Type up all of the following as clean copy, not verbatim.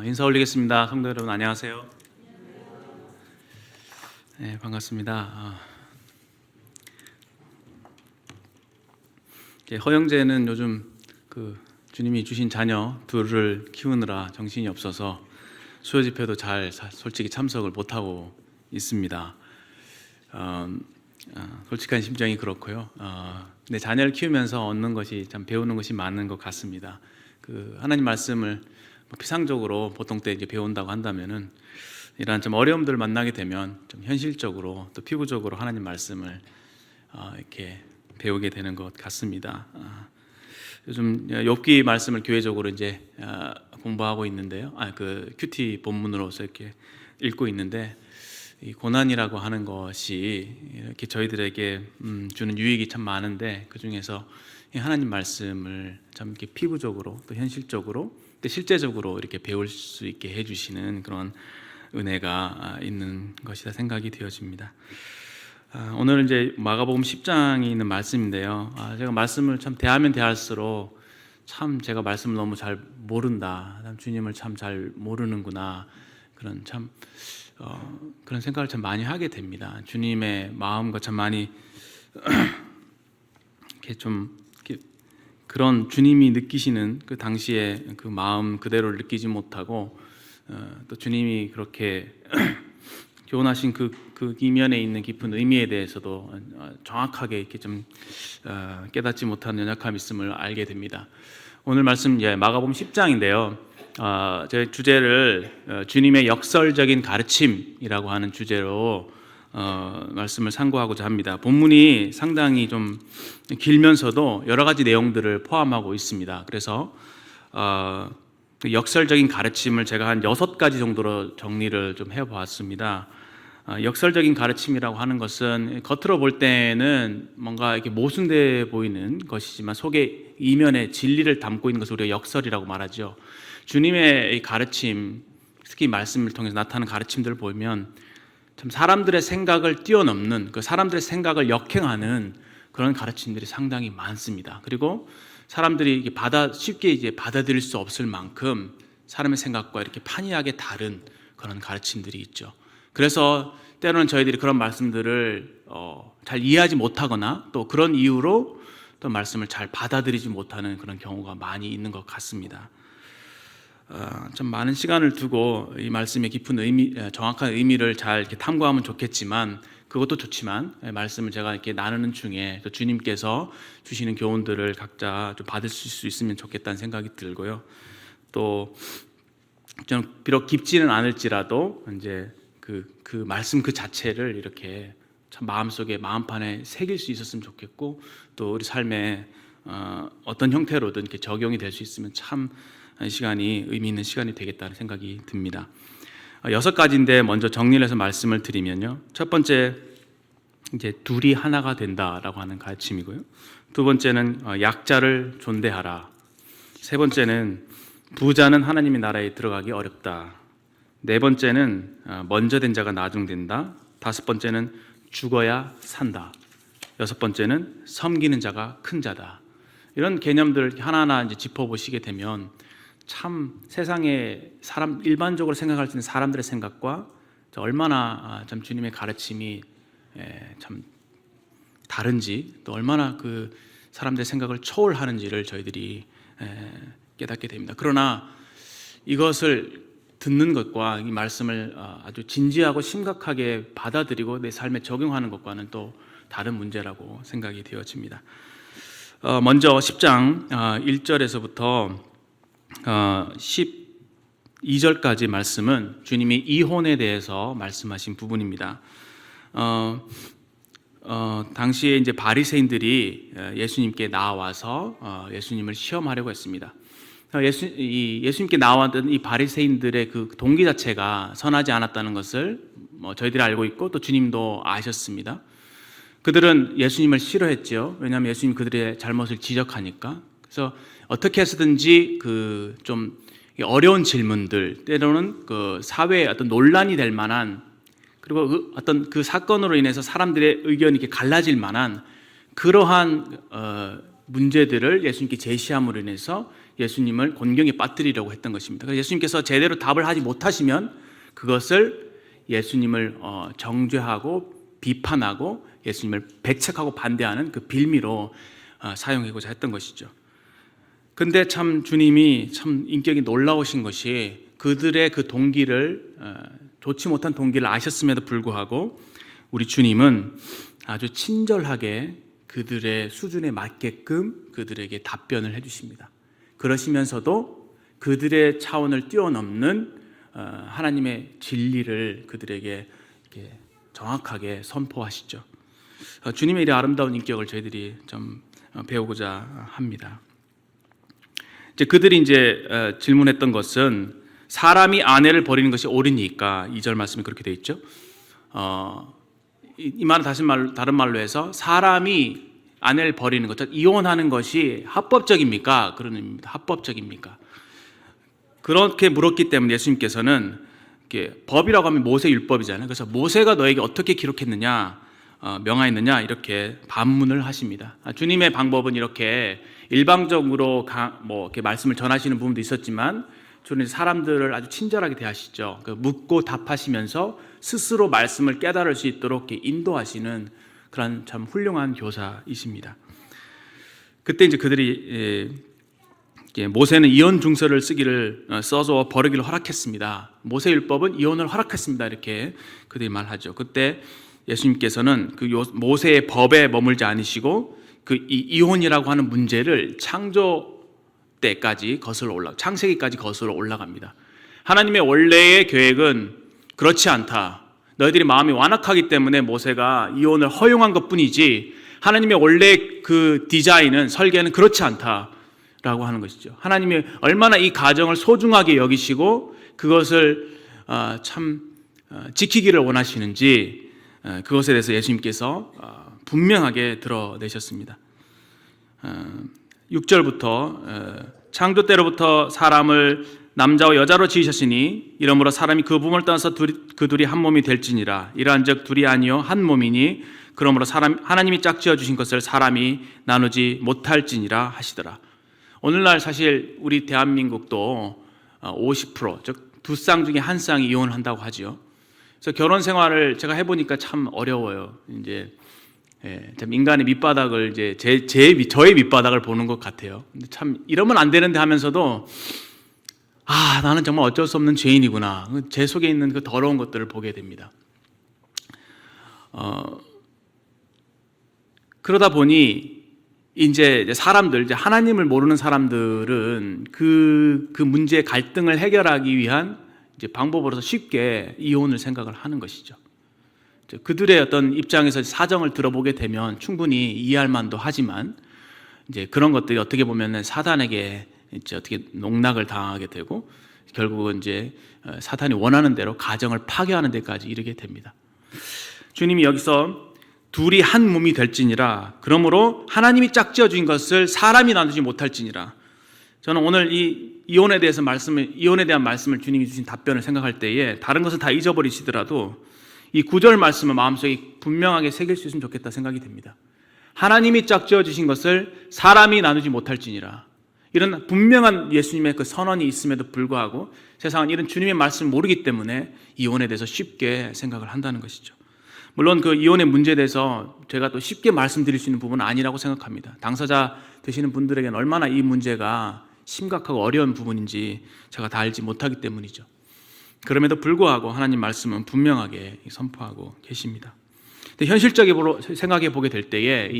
인사 올리겠습니다. 성도 여러분 안녕하세요. 네, 반갑습니다. 허영재는 요즘 주님이 주신 자녀 둘을 키우느라 정신이 없어서 수요 집회도 잘 솔직히 참석을 못하고 있습니다. 솔직한 심정이 그렇고요. 내 자녀를 키우면서 얻는 것이 참 배우는 것이 많은 것 같습니다. 하나님 말씀을 피상적으로 보통 때 이제 배운다고 한다면은 이러한 좀 어려움들을 만나게 되면 좀 현실적으로 또 피부적으로 하나님 말씀을 이렇게 배우게 되는 것 같습니다. 요즘 욥기 말씀을 교회적으로 이제 공부하고 있는데요. 큐티 본문으로서 이렇게 읽고 있는데 이 고난이라고 하는 것이 이렇게 저희들에게 주는 유익이 참 많은데 그 중에서 하나님 말씀을 참 이렇게 피부적으로 또 현실적으로 또 실제적으로 이렇게 배울 수 있게 해주시는 그런 은혜가 있는 것이다 생각이 되어집니다. 오늘은 이제 마가복음 10장에 있는 말씀인데요. 제가 말씀을 참 대하면 대할수록 참 제가 말씀을 너무 잘 모른다. 주님을 참 잘 모르는구나. 그런 생각을 참 많이 하게 됩니다. 주님의 마음과 참 많이 이렇게 좀 그런 주님이 느끼시는 그 당시에 그 마음 그대로를 느끼지 못하고 또 주님이 그렇게 교훈하신 그 이면에 있는 깊은 의미에 대해서도 정확하게 이렇게 좀 깨닫지 못하는 연약함이 있음을 알게 됩니다. 오늘 말씀 마가복음 10장인데요. 제 주제를 주님의 역설적인 가르침이라고 하는 주제로 말씀을 상고하고자 합니다. 본문이 상당히 좀 길면서도 여러 가지 내용들을 포함하고 있습니다. 그래서 역설적인 가르침을 제가 한 6가지 정도로 정리를 좀 해보았습니다. 역설적인 가르침이라고 하는 것은 겉으로 볼 때는 뭔가 이렇게 모순돼 보이는 것이지만 속에 이면에 진리를 담고 있는 것을 우리가 역설이라고 말하죠. 주님의 이 가르침, 특히 말씀을 통해서 나타나는 가르침들을 보면 참 사람들의 생각을 뛰어넘는 그 사람들의 생각을 역행하는 그런 가르침들이 상당히 많습니다. 그리고 사람들이 쉽게 이제 받아들일 수 없을 만큼 사람의 생각과 이렇게 판이하게 다른 그런 가르침들이 있죠. 그래서 때로는 저희들이 그런 말씀들을 잘 이해하지 못하거나 또 그런 이유로 또 말씀을 잘 받아들이지 못하는 그런 경우가 많이 있는 것 같습니다. 좀 많은 시간을 두고 이 말씀의 깊은 의미, 정확한 의미를 잘 이렇게 탐구하면 좋겠지만 그것도 좋지만 말씀을 제가 이렇게 나누는 중에 또 주님께서 주시는 교훈들을 각자 좀 받을 수 있으면 좋겠다는 생각이 들고요. 또 좀 비록 깊지는 않을지라도 이제 그 말씀 그 자체를 이렇게 참 마음속에 마음판에 새길 수 있었으면 좋겠고 또 우리 삶에 어떤 형태로든 이렇게 적용이 될 수 있으면 참 시간이 의미 있는 시간이 되겠다는 생각이 듭니다. 6가지인데 먼저 정리를 해서 말씀을 드리면요. 첫 번째 이제 둘이 하나가 된다라고 하는 가르침이고요. 두 번째는 약자를 존대하라. 세 번째는 부자는 하나님의 나라에 들어가기 어렵다. 네 번째는 먼저 된 자가 나중된다. 다섯 번째는 죽어야 산다. 여섯 번째는 섬기는 자가 큰 자다. 이런 개념들 하나하나 이제 짚어보시게 되면 참 세상에 일반적으로 생각할 수 있는 사람들의 생각과 얼마나 참 주님의 가르침이 참 다른지 또 얼마나 그 사람들의 생각을 초월하는지를 저희들이 깨닫게 됩니다. 그러나 이것을 듣는 것과 이 말씀을 아주 진지하고 심각하게 받아들이고 내 삶에 적용하는 것과는 또 다른 문제라고 생각이 되어집니다. 먼저 10장 1절에서부터 12절까지 말씀은 주님이 이혼에 대해서 말씀하신 부분입니다. 당시에 이제 바리새인들이 예수님께 나와서 예수님을 시험하려고 했습니다. 예수님께 나왔던 이 바리새인들의 그 동기 자체가 선하지 않았다는 것을 저희들이 알고 있고 또 주님도 아셨습니다. 그들은 예수님을 싫어했죠. 왜냐하면 예수님 그들의 잘못을 지적하니까. 그래서 어떻게 해서든지 좀 어려운 질문들, 때로는 그 사회에 어떤 논란이 될 만한 그리고 어떤 그 사건으로 인해서 사람들의 의견이 이렇게 갈라질 만한 그러한 문제들을 예수님께 제시함으로 인해서 예수님을 곤경에 빠뜨리려고 했던 것입니다. 그래서 예수님께서 제대로 답을 하지 못하시면 그것을 예수님을 정죄하고 비판하고 예수님을 배척하고 반대하는 그 빌미로 사용하고자 했던 것이죠. 근데 참 주님이 참 인격이 놀라우신 것이 그들의 그 동기를 좋지 못한 동기를 아셨음에도 불구하고 우리 주님은 아주 친절하게 그들의 수준에 맞게끔 그들에게 답변을 해주십니다. 그러시면서도 그들의 차원을 뛰어넘는 하나님의 진리를 그들에게 이렇게 정확하게 선포하시죠. 주님의 이 아름다운 인격을 저희들이 좀 배우고자 합니다. 이제 그들이 질문했던 것은 사람이 아내를 버리는 것이 옳으니까 2절 말씀이 그렇게 되어 있죠. 이 말은 다른 말로 해서 사람이 아내를 버리는 것, 이혼하는 것이 합법적입니까? 그런 의미입니다. 합법적입니까? 그렇게 물었기 때문에 예수님께서는 법이라고 하면 모세 율법이잖아요. 그래서 모세가 너에게 어떻게 기록했느냐, 명하였느냐 이렇게 반문을 하십니다. 주님의 방법은 이렇게 일방적으로 이렇게 말씀을 전하시는 부분도 있었지만 주님 사람들을 아주 친절하게 대하시죠. 묻고 답하시면서 스스로 말씀을 깨달을 수 있도록 인도하시는 그런 참 훌륭한 교사이십니다. 그때 그들이 모세는 이혼 중서를 써서 버리기를 허락했습니다. 모세 율법은 이혼을 허락했습니다. 이렇게 그들이 말하죠. 그때 예수님께서는 그 모세의 법에 머물지 않으시고 그 이혼이라고 하는 문제를 창세기까지 거슬러 올라갑니다. 하나님의 원래의 계획은 그렇지 않다. 너희들이 마음이 완악하기 때문에 모세가 이혼을 허용한 것뿐이지 하나님의 원래 그 디자인은 설계는 그렇지 않다라고 하는 것이죠. 하나님이 얼마나 이 가정을 소중하게 여기시고 그것을 지키기를 원하시는지 그것에 대해서 예수님께서 분명하게 드러내셨습니다. 6절부터 창조 때로부터 사람을 남자와 여자로 지으셨으니 이러므로 사람이 그 부모를 떠나서 그 둘이 한 몸이 될지니라. 이러한즉 둘이 아니요 한 몸이니 그러므로 하나님이 짝지어 주신 것을 사람이 나누지 못할지니라 하시더라. 오늘날 사실 우리 대한민국도 50% 즉 두 쌍 중에 한 쌍이 이혼을 한다고 하죠. 그래서 결혼 생활을 제가 해보니까 참 어려워요. 참 인간의 밑바닥을 저의 밑바닥을 보는 것 같아요. 근데 참 이러면 안 되는데 하면서도 나는 정말 어쩔 수 없는 죄인이구나. 제 속에 있는 그 더러운 것들을 보게 됩니다. 그러다 보니 사람들, 하나님을 모르는 사람들은 그 문제의 갈등을 해결하기 위한 방법으로서 쉽게 이혼을 생각을 하는 것이죠. 그들의 어떤 입장에서 사정을 들어보게 되면 충분히 이해할 만도 하지만 그런 것들이 어떻게 보면 사단에게 어떻게 농락을 당하게 되고 결국은 사탄이 원하는 대로 가정을 파괴하는 데까지 이르게 됩니다. 주님이 여기서 둘이 한 몸이 될지니라. 그러므로 하나님이 짝지어 주신 것을 사람이 나누지 못할지니라. 저는 오늘 이 이혼에 대한 말씀을 주님이 주신 답변을 생각할 때에 다른 것은 다 잊어버리시더라도 이 9절 말씀을 마음속에 분명하게 새길 수 있으면 좋겠다 생각이 됩니다. 하나님이 짝지어 주신 것을 사람이 나누지 못할지니라. 이런 분명한 예수님의 그 선언이 있음에도 불구하고 세상은 이런 주님의 말씀을 모르기 때문에 이혼에 대해서 쉽게 생각을 한다는 것이죠. 물론 그 이혼의 문제에 대해서 제가 또 쉽게 말씀드릴 수 있는 부분은 아니라고 생각합니다. 당사자 되시는 분들에게는 얼마나 이 문제가 심각하고 어려운 부분인지 제가 다 알지 못하기 때문이죠. 그럼에도 불구하고 하나님 말씀은 분명하게 선포하고 계십니다. 근데 현실적으로 생각해 보게 될 때에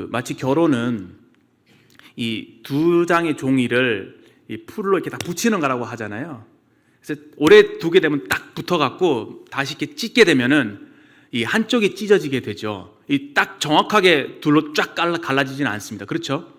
마치 결혼은 이 두 장의 종이를 이 풀로 이렇게 딱 붙이는 거라고 하잖아요. 그래서 오래 두게 되면 딱 붙어갖고 다시 이렇게 찢게 되면은 이 한쪽이 찢어지게 되죠. 이 딱 정확하게 둘로 쫙 갈라지지는 않습니다. 그렇죠?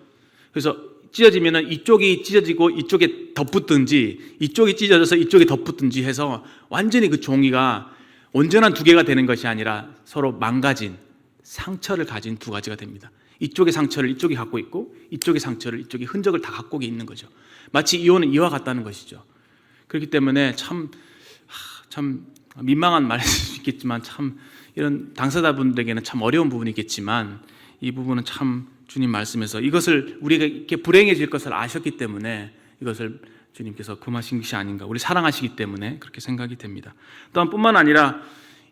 그래서 찢어지면은 이쪽이 찢어지고 이쪽에 덧붙든지 이쪽이 찢어져서 이쪽에 덧붙든지 해서 완전히 그 종이가 온전한 두 개가 되는 것이 아니라 서로 망가진 상처를 가진 두 가지가 됩니다. 이쪽의 상처를 이쪽이 갖고 있고 이쪽의 상처를 이쪽이 흔적을 다 갖고 있는 거죠. 마치 이혼은 이와 같다는 것이죠. 그렇기 때문에 참 민망한 말일 수 있겠지만 참 이런 당사자분들에게는 참 어려운 부분이겠지만 이 부분은 참 주님 말씀에서 이것을 우리가 이렇게 불행해질 것을 아셨기 때문에 이것을 주님께서 금하신 것이 아닌가, 우리 사랑하시기 때문에 그렇게 생각이 됩니다. 또한 뿐만 아니라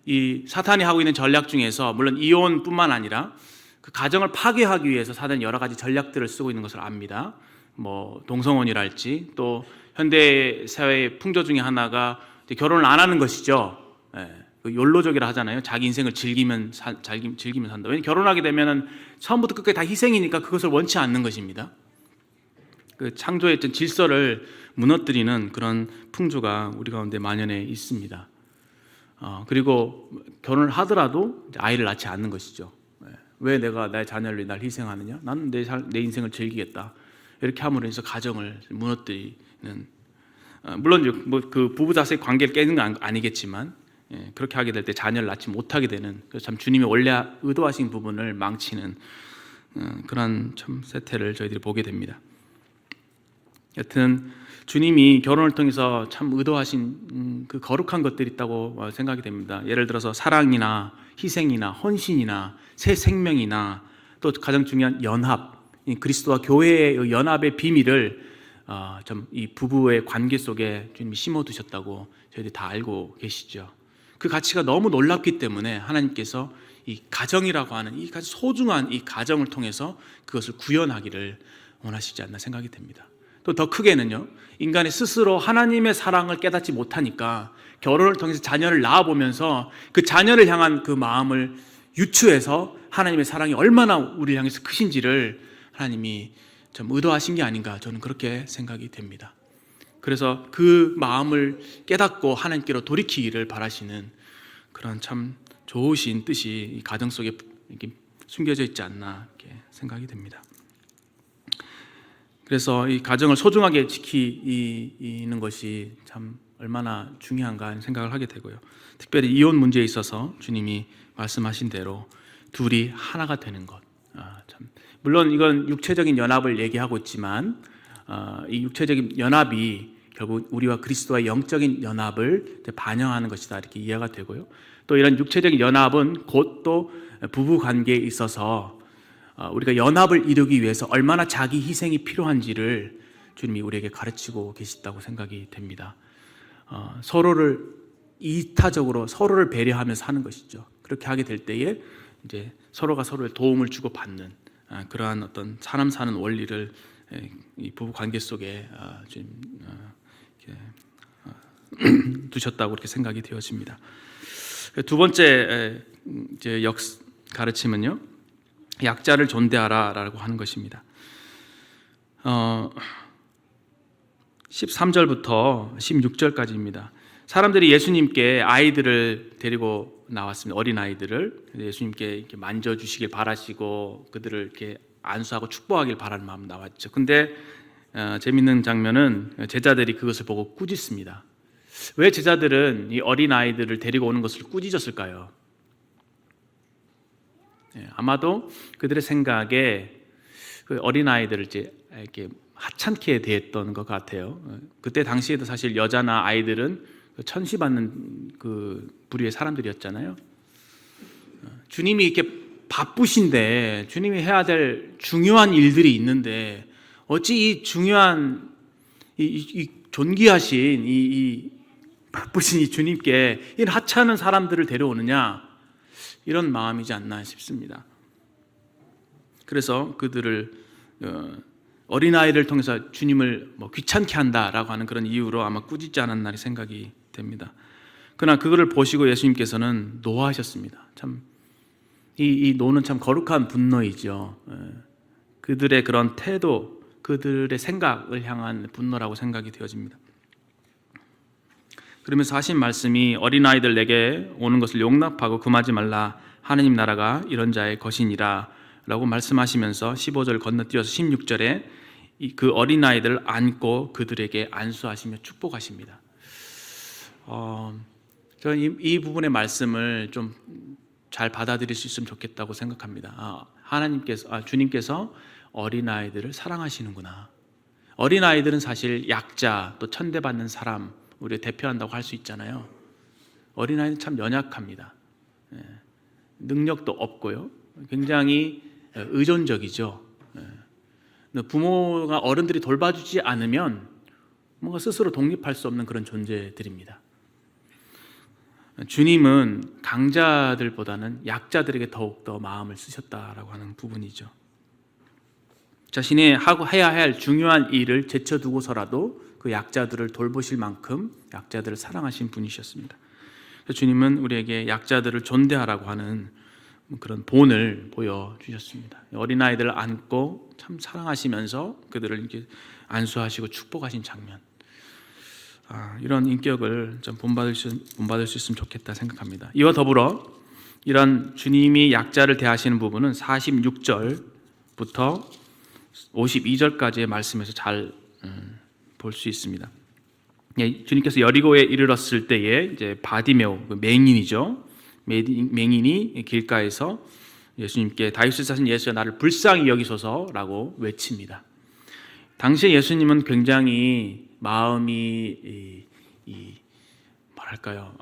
이 사탄이 하고 있는 전략 중에서 물론 이혼뿐만 아니라 그 가정을 파괴하기 위해서 사단이 여러 가지 전략들을 쓰고 있는 것을 압니다. 뭐 동성혼이랄지 또 현대 사회의 풍조 중에 하나가 결혼을 안 하는 것이죠. 그 욜로족이라 하잖아요. 자기 인생을 즐기면 산다. 왜냐하면 결혼하게 되면은 처음부터 끝까지 다 희생이니까 그것을 원치 않는 것입니다. 그 창조의 어떤 질서를 무너뜨리는 그런 풍조가 우리 가운데 만연해 있습니다. 그리고 결혼을 하더라도 아이를 낳지 않는 것이죠. 왜 내가 나의 자녀를 날 희생하느냐? 나는 내 인생을 즐기겠다. 이렇게 함으로 해서 가정을 무너뜨리는, 물론 뭐 그 부부 자식 관계를 깨는 건 아니겠지만 그렇게 하게 될 때 자녀를 낳지 못하게 되는, 참 주님이 원래 의도하신 부분을 망치는 그런 참 세태를 저희들이 보게 됩니다. 여튼 주님이 결혼을 통해서 참 의도하신 그 거룩한 것들이 있다고 생각이 됩니다. 예를 들어서 사랑이나 희생이나 헌신이나 새 생명이나 또 가장 중요한 연합, 그리스도와 교회의 연합의 비밀을 좀 이 부부의 관계 속에 주님이 심어두셨다고 저희들이 다 알고 계시죠. 그 가치가 너무 놀랍기 때문에 하나님께서 이 가정이라고 하는 이 아주 소중한 이 가정을 통해서 그것을 구현하기를 원하시지 않나 생각이 됩니다. 또 더 크게는요, 인간이 스스로 하나님의 사랑을 깨닫지 못하니까 결혼을 통해서 자녀를 낳아보면서 그 자녀를 향한 그 마음을 유추해서 하나님의 사랑이 얼마나 우리를 향해서 크신지를 하나님이 좀 의도하신 게 아닌가, 저는 그렇게 생각이 됩니다. 그래서 그 마음을 깨닫고 하나님께로 돌이키기를 바라시는 그런 참 좋으신 뜻이 이 가정 속에 이렇게 숨겨져 있지 않나 이렇게 생각이 됩니다. 그래서 이 가정을 소중하게 지키는 것이 참 얼마나 중요한가 하는 생각을 하게 되고요. 특별히 이혼 문제에 있어서 주님이 말씀하신 대로 둘이 하나가 되는 것, 참 물론 이건 육체적인 연합을 얘기하고 있지만 이 육체적인 연합이 결국 우리와 그리스도와의 영적인 연합을 반영하는 것이다, 이렇게 이해가 되고요. 또 이런 육체적인 연합은 곧 또 부부 관계에 있어서 우리가 연합을 이루기 위해서 얼마나 자기 희생이 필요한지를 주님이 우리에게 가르치고 계시다고 생각이 됩니다. 서로를 이타적으로 서로를 배려하면서 하는 것이죠. 그렇게 하게 될 때에 이제 서로가 서로의 도움을 주고 받는 그러한 어떤 사람 사는 원리를 이 부부 관계 속에 주님 두셨다고 그렇게 생각이 되어집니다. 두 번째 이제 가르침은요, 약자를 존대하라라고 하는 것입니다. 13절부터 16절까지입니다. 사람들이 예수님께 아이들을 데리고 나왔습니다. 어린 아이들을 예수님께 이렇게 만져주시길 바라시고 그들을 이렇게 안수하고 축복하길 바라는 마음 나왔죠. 근데 재밌는 장면은 제자들이 그것을 보고 꾸짖습니다. 왜 제자들은 이 어린 아이들을 데리고 오는 것을 꾸짖었을까요? 아마도 그들의 생각에 그 어린 아이들을 이제 이렇게 하찮게 대했던 것 같아요. 그때 당시에도 사실 여자나 아이들은 천시받는 그 부류의 사람들이었잖아요. 주님이 이렇게 바쁘신데, 주님이 해야 될 중요한 일들이 있는데 어찌 이 중요한 이 존귀하신 이 바쁘신 이 주님께 이 하찮은 사람들을 데려오느냐, 이런 마음이지 않나 싶습니다. 그래서 그들을 어린아이를 통해서 주님을 귀찮게 한다라고 하는 그런 이유로 아마 꾸짖지 않았나 생각이 됩니다. 그러나 그거를 보시고 예수님께서는 노하셨습니다. 참 이 노는 참 거룩한 분노이죠. 그들의 그런 태도, 그들의 생각을 향한 분노라고 생각이 되어집니다. 그러면서 하신 말씀이 어린아이들 내게 오는 것을 용납하고 금하지 말라, 하느님 나라가 이런 자의 것이니라 라고 말씀하시면서 15절 건너뛰어서 16절에 그 어린아이들을 안고 그들에게 안수하시며 축복하십니다. 저는 이 부분의 말씀을 좀 잘 받아들일 수 있으면 좋겠다고 생각합니다. 주님께서 어린아이들을 사랑하시는구나. 어린아이들은 사실 약자, 또 천대받는 사람, 우리가 대표한다고 할 수 있잖아요. 어린아이는 참 연약합니다. 능력도 없고요. 굉장히 의존적이죠. 부모가 어른들이 돌봐주지 않으면 뭔가 스스로 독립할 수 없는 그런 존재들입니다. 주님은 강자들보다는 약자들에게 더욱더 마음을 쓰셨다라고 하는 부분이죠. 자신이 해야 할 중요한 일을 제쳐두고서라도 그 약자들을 돌보실 만큼 약자들을 사랑하신 분이셨습니다. 주님은 우리에게 약자들을 존대하라고 하는 그런 본을 보여주셨습니다. 어린아이들을 안고 참 사랑하시면서 그들을 이렇게 안수하시고 축복하신 장면, 이런 인격을 좀 본받을 수 있으면 좋겠다 생각합니다. 이와 더불어 이런 주님이 약자를 대하시는 부분은 46절부터 52절까지의 말씀에서 잘 볼 수 있습니다. 주님께서 여리고에 이르렀을 때에 이제 바디메오, 맹인이죠. 맹인이 길가에서 예수님께 다윗의 자손 예수여 나를 불쌍히 여기소서라고 외칩니다. 당시에 예수님은 굉장히 마음이 뭐랄까요,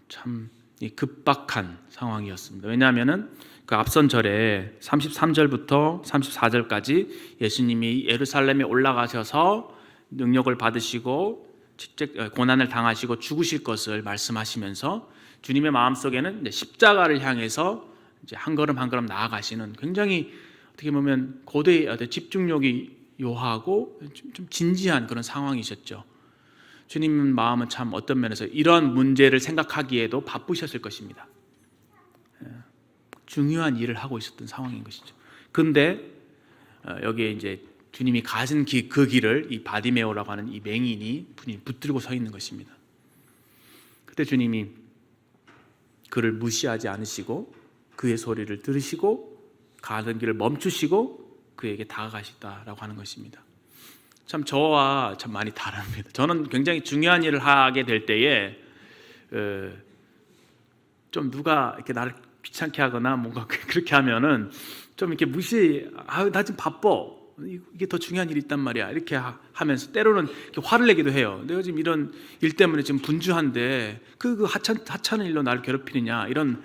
참 급박한 상황이었습니다. 왜냐하면은 그 앞선 절에 33절부터 34절까지 예수님이 예루살렘에 올라가셔서 능력을 받으시고 고난을 당하시고 죽으실 것을 말씀하시면서 주님의 마음속에는 십자가를 향해서 이제 한 걸음 한 걸음 나아가시는 굉장히 어떻게 보면 고대의 집중력이 요하고 좀 진지한 그런 상황이셨죠. 주님 마음은 참 어떤 면에서 이런 문제를 생각하기에도 바쁘셨을 것입니다. 중요한 일을 하고 있었던 상황인 것이죠. 근데 여기에 이제 주님이 가신 그 길을 이 바디메오라고 하는 이 맹인이 붙들고 서 있는 것입니다. 그때 주님이 그를 무시하지 않으시고 그의 소리를 들으시고 가는 길을 멈추시고 그에게 다가가시다라고 하는 것입니다. 참 저와 참 많이 다릅니다. 저는 굉장히 중요한 일을 하게 될 때에 좀 누가 이렇게 나를 귀찮게 하거나 뭔가 그렇게 하면은 좀 이렇게 나 지금 바빠. 이게 더 중요한 일이 있단 말이야. 이렇게 하면서 때로는 이렇게 화를 내기도 해요. 내가 지금 이런 일 때문에 지금 분주한데 그 하찮은 일로 나를 괴롭히느냐 이런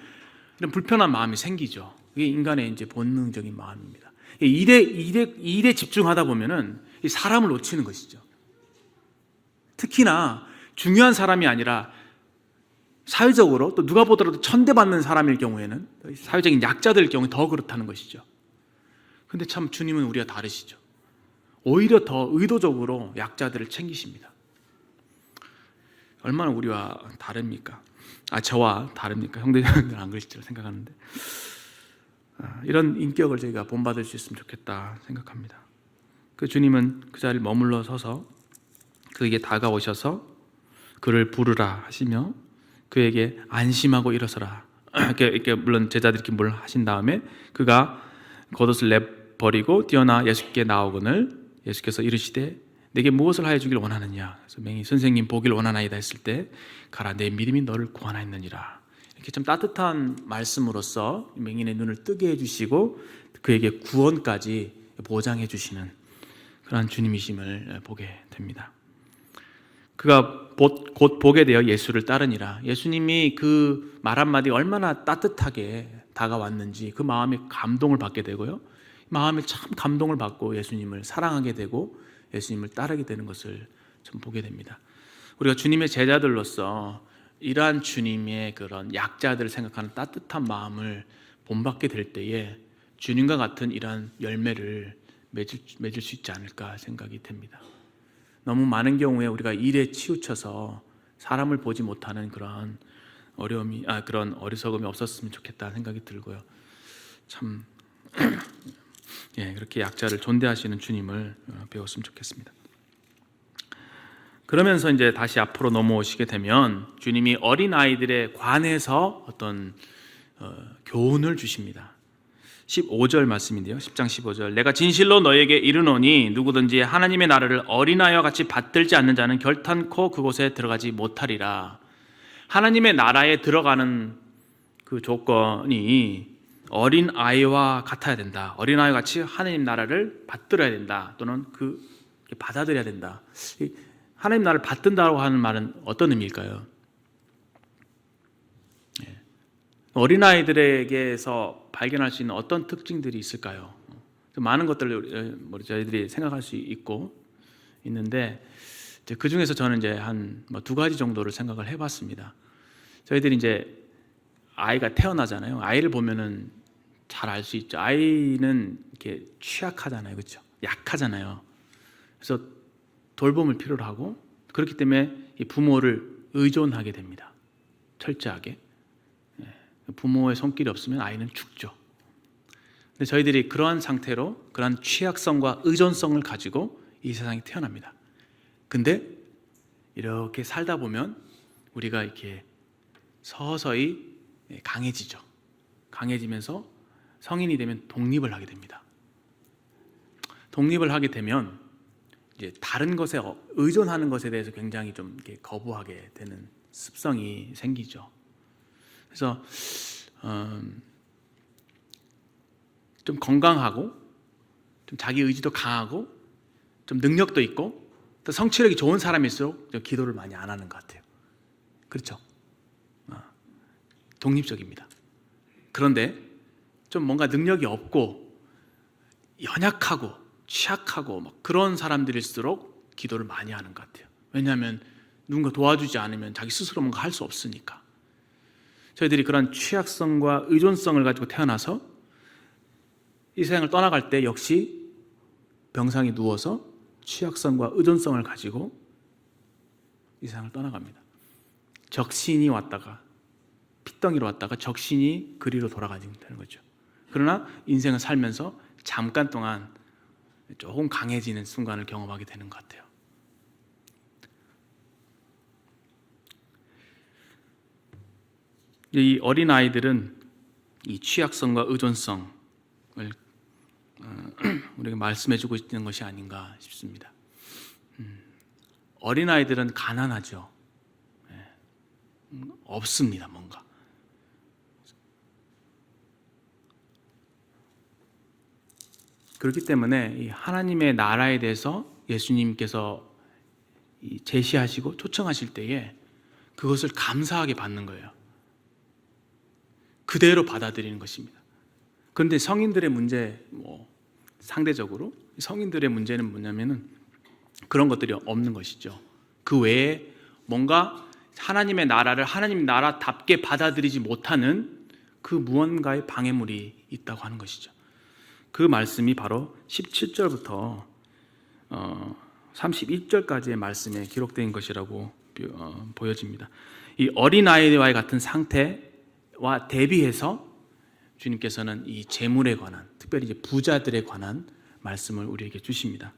불편한 마음이 생기죠. 이게 인간의 이제 본능적인 마음입니다. 일에 집중하다 보면은 사람을 놓치는 것이죠. 특히나 중요한 사람이 아니라 사회적으로 또 누가 보더라도 천대받는 사람일 경우에는 사회적인 약자들일 경우에 더 그렇다는 것이죠. 근데 참 주님은 우리가 다르시죠. 오히려 더 의도적으로 약자들을 챙기십니다. 얼마나 우리와 다릅니까? 저와 다릅니까? 형제들은 안 그러실지 생각하는데 이런 인격을 저희가 본받을 수 있으면 좋겠다 생각합니다. 그 주님은 그 자리에 머물러 서서 그에게 다가오셔서 그를 부르라 하시며 그에게 안심하고 일어서라 이렇게 물론 제자들이 이렇게 뭘 하신 다음에 그가 겉옷을 내버리고 뛰어나 예수께 나오거늘 예수께서 이르시되 내게 무엇을 하여 주길 원하느냐. 그래서 맹인 선생님 보길 원하나이다 했을 때 가라 내 믿음이 너를 구원하였느니라. 이렇게 좀 따뜻한 말씀으로써 맹인의 눈을 뜨게 해주시고 그에게 구원까지 보장해 주시는 그런 주님이심을 보게 됩니다. 그가 곧 보게 되어 예수를 따르니라. 예수님이 그 말 한마디 얼마나 따뜻하게 다가왔는지 그 마음에 감동을 받게 되고요. 마음에 참 감동을 받고 예수님을 사랑하게 되고 예수님을 따르게 되는 것을 좀 보게 됩니다. 우리가 주님의 제자들로서 이러한 주님의 그런 약자들을 생각하는 따뜻한 마음을 본받게 될 때에 주님과 같은 이러한 열매를 맺을 수 있지 않을까 생각이 됩니다. 너무 많은 경우에 우리가 일에 치우쳐서 사람을 보지 못하는 그런 그런 어리석음이 없었으면 좋겠다 생각이 들고요. 참 그렇게 약자를 존대하시는 주님을 배웠으면 좋겠습니다. 그러면서 이제 다시 앞으로 넘어오시게 되면 주님이 어린 아이들에 관해서 어떤 교훈을 주십니다. 15절 말씀인데요. 10장 15절 내가 진실로 너에게 이르노니 누구든지 하나님의 나라를 어린아이와 같이 받들지 않는 자는 결탄코 그곳에 들어가지 못하리라. 하나님의 나라에 들어가는 그 조건이 어린아이와 같아야 된다. 어린아이와 같이 하나님 나라를 받들어야 된다. 또는 받아들여야 된다. 하나님 나라를 받든다고 하는 말은 어떤 의미일까요? 어린아이들에게서 발견할 수 있는 어떤 특징들이 있을까요? 많은 것들을 저희들이 생각할 수 있는데 그 중에서 저는 이제 한 두 가지 정도를 생각을 해봤습니다. 저희들이 이제 아이가 태어나잖아요. 아이를 보면은 잘 알 수 있죠. 아이는 이렇게 취약하잖아요, 그렇죠? 약하잖아요. 그래서 돌봄을 필요로 하고 그렇기 때문에 이 부모를 의존하게 됩니다. 철저하게. 부모의 손길이 없으면 아이는 죽죠. 근데 저희들이 그러한 상태로 그러한 취약성과 의존성을 가지고 이 세상에 태어납니다. 근데 이렇게 살다 보면 우리가 이렇게 서서히 강해지죠. 강해지면서 성인이 되면 독립을 하게 됩니다. 독립을 하게 되면 이제 다른 것에 의존하는 것에 대해서 굉장히 좀 이렇게 거부하게 되는 습성이 생기죠. 그래서 좀 건강하고 좀 자기 의지도 강하고 좀 능력도 있고 또 성취력이 좋은 사람일수록 기도를 많이 안 하는 것 같아요. 그렇죠? 독립적입니다. 그런데 좀 뭔가 능력이 없고 연약하고 취약하고 막 그런 사람들일수록 기도를 많이 하는 것 같아요. 왜냐하면 누군가 도와주지 않으면 자기 스스로 뭔가 할 수 없으니까. 저희들이 그런 취약성과 의존성을 가지고 태어나서 이 세상을 떠나갈 때 역시 병상에 누워서 취약성과 의존성을 가지고 이 세상을 떠나갑니다. 적신이 왔다가 핏덩이로 왔다가 적신이 그리로 돌아가게 되는 거죠. 그러나 인생을 살면서 잠깐 동안 조금 강해지는 순간을 경험하게 되는 것 같아요. 이 어린아이들은 이 취약성과 의존성을 우리가 말씀해주고 있는 것이 아닌가 싶습니다. 어린아이들은 가난하죠. 없습니다, 뭔가. 그렇기 때문에 이 하나님의 나라에 대해서 예수님께서 제시하시고 초청하실 때에 그것을 감사하게 받는 거예요. 그대로 받아들이는 것입니다. 그런데 성인들의 문제, 상대적으로 성인들의 문제는 뭐냐면은 그런 것들이 없는 것이죠. 그 외에 뭔가 하나님의 나라를 하나님 나라답게 받아들이지 못하는 그 무언가의 방해물이 있다고 하는 것이죠. 그 말씀이 바로 17절부터 31절까지의 말씀에 기록된 것이라고 보여집니다. 이 어린아이와의 같은 상태와 대비해서 주님께서는 이 재물에 관한, 특별히 이제 부자들에 관한 말씀을 우리에게 주십니다.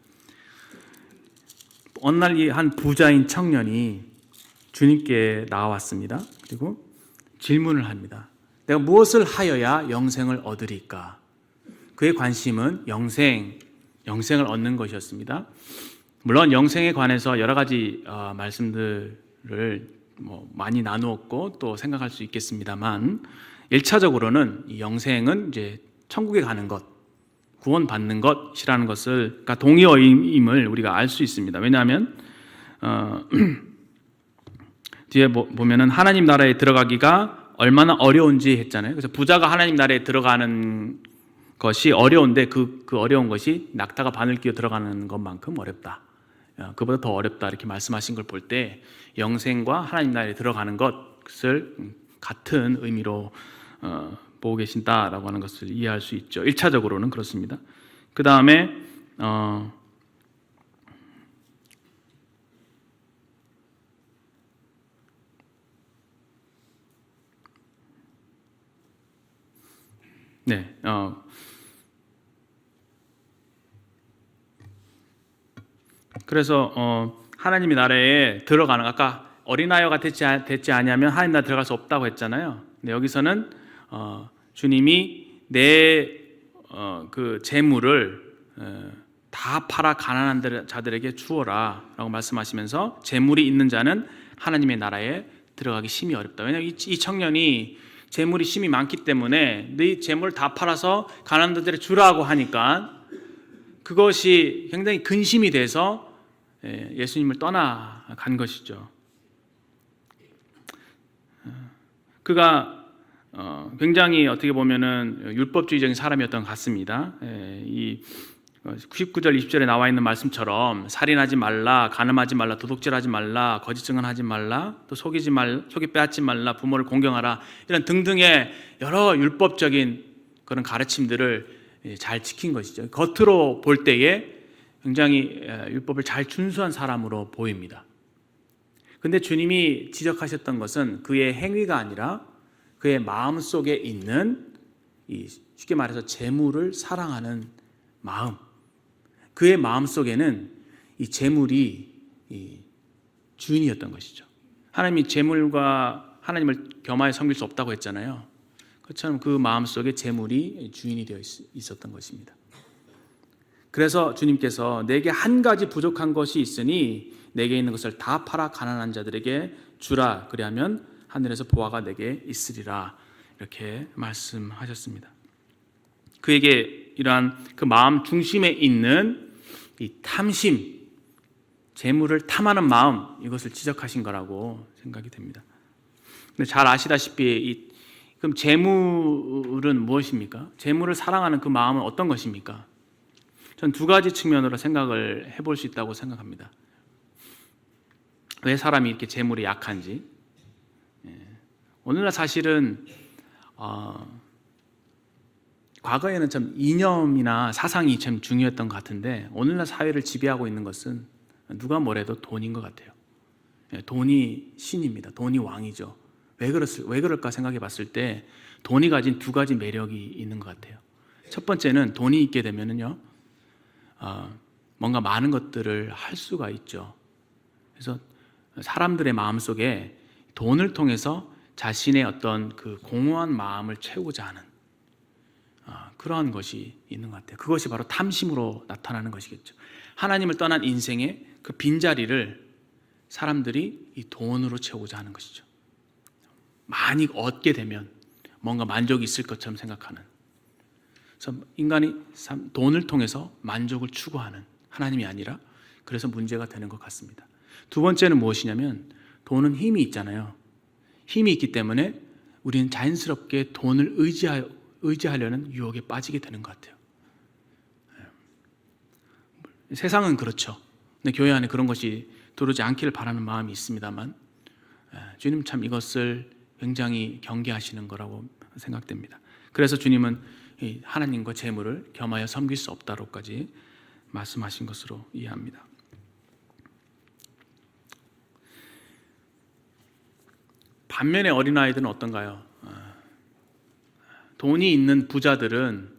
어느 날 이 한 부자인 청년이 주님께 나왔습니다. 그리고 질문을 합니다. 내가 무엇을 하여야 영생을 얻으리까? 그의 관심은 영생을 얻는 것이었습니다. 물론 영생에 관해서 여러 가지 말씀들을 많이 나누었고 또 생각할 수 있겠습니다만 1차적으로는 이 영생은 이제 천국에 가는 것, 구원받는 것이라는 것을 동의어임을 우리가 알 수 있습니다. 왜냐하면 뒤에 보면은 하나님 나라에 들어가기가 얼마나 어려운지 했잖아요. 그래서 부자가 하나님 나라에 들어가는 것이 어려운데 그 어려운 것이 낙타가 바늘 끼어 들어가는 것만큼 어렵다. 그보다 더 어렵다 이렇게 말씀하신 걸 볼 때 영생과 하나님 나라에 들어가는 것을 같은 의미로 보고 계신다라고 하는 것을 이해할 수 있죠. 1차적으로는 그렇습니다. 그 다음에 그래서 하나님의 나라에 들어가는, 아까 어린아이가 됐지 아니하면 하나님 나라에 들어갈 수 없다고 했잖아요. 근데 여기서는 주님이 내 그 재물을 다 팔아 가난한 자들에게 주어라 라고 말씀하시면서 재물이 있는 자는 하나님의 나라에 들어가기 심히 어렵다. 왜냐하면 이 청년이 재물이 심히 많기 때문에 네 재물을 다 팔아서 가난한 자들에게 주라고 하니까 그것이 굉장히 근심이 돼서 예수님을 떠나간 것이죠. 그가 굉장히 어떻게 보면은 율법주의적인 사람이었던 것 같습니다. 이 19절 20절에 나와 있는 말씀처럼 살인하지 말라, 간음하지 말라, 도둑질하지 말라, 거짓 증언하지 말라, 또 속이 빼앗지 말라, 부모를 공경하라, 이런 등등의 여러 율법적인 그런 가르침들을 잘 지킨 것이죠. 겉으로 볼 때에 굉장히 율법을 잘 준수한 사람으로 보입니다. 근데 주님이 지적하셨던 것은 그의 행위가 아니라 그의 마음 속에 있는 쉽게 말해서 재물을 사랑하는 마음, 그의 마음 속에는 이 재물이 주인이었던 것이죠. 하나님이 재물과 하나님을 겸하여 섬길 수 없다고 했잖아요. 그처럼 그 마음 속에 재물이 주인이 되어 있었던 것입니다. 그래서 주님께서 내게 한 가지 부족한 것이 있으니 내게 있는 것을 다 팔아 가난한 자들에게 주라, 그리하면 하늘에서 보화가 내게 있으리라, 이렇게 말씀하셨습니다. 그에게 이러한 그 마음 중심에 있는 이 탐심, 재물을 탐하는 마음, 이것을 지적하신 거라고 생각이 됩니다. 근데 잘 아시다시피 그럼 재물은 무엇입니까? 재물을 사랑하는 그 마음은 어떤 것입니까? 전 두 가지 측면으로 생각을 해볼 수 있다고 생각합니다. 왜 사람이 이렇게 재물에 약한지. 오늘날 사실은 과거에는 참 이념이나 사상이 참 중요했던 것 같은데 오늘날 사회를 지배하고 있는 것은 누가 뭐래도 돈인 것 같아요. 돈이 신입니다. 돈이 왕이죠. 왜 그럴까 생각해 봤을 때 돈이 가진 두 가지 매력이 있는 것 같아요. 첫 번째는 돈이 있게 되면은요, 뭔가 많은 것들을 할 수가 있죠. 그래서 사람들의 마음 속에 돈을 통해서 자신의 어떤 그 공허한 마음을 채우고자 하는 그러한 것이 있는 것 같아요. 그것이 바로 탐심으로 나타나는 것이겠죠. 하나님을 떠난 인생의 그 빈자리를 사람들이 이 돈으로 채우고자 하는 것이죠. 많이 얻게 되면 뭔가 만족이 있을 것처럼 생각하는. 그래서 인간이 돈을 통해서 만족을 추구하는, 하나님이 아니라, 그래서 문제가 되는 것 같습니다. 두 번째는 무엇이냐면 돈은 힘이 있잖아요. 힘이 있기 때문에 우리는 자연스럽게 돈을 의지하려는 유혹에 빠지게 되는 것 같아요. 세상은 그렇죠. 근데 교회 안에 그런 것이 들어오지 않기를 바라는 마음이 있습니다만 주님 참 이것을 굉장히 경계하시는 거라고 생각됩니다. 그래서 주님은 하나님과 재물을 겸하여 섬길 수 없다고까지 말씀하신 것으로 이해합니다. 반면에 어린아이들은 어떤가요? 돈이 있는 부자들은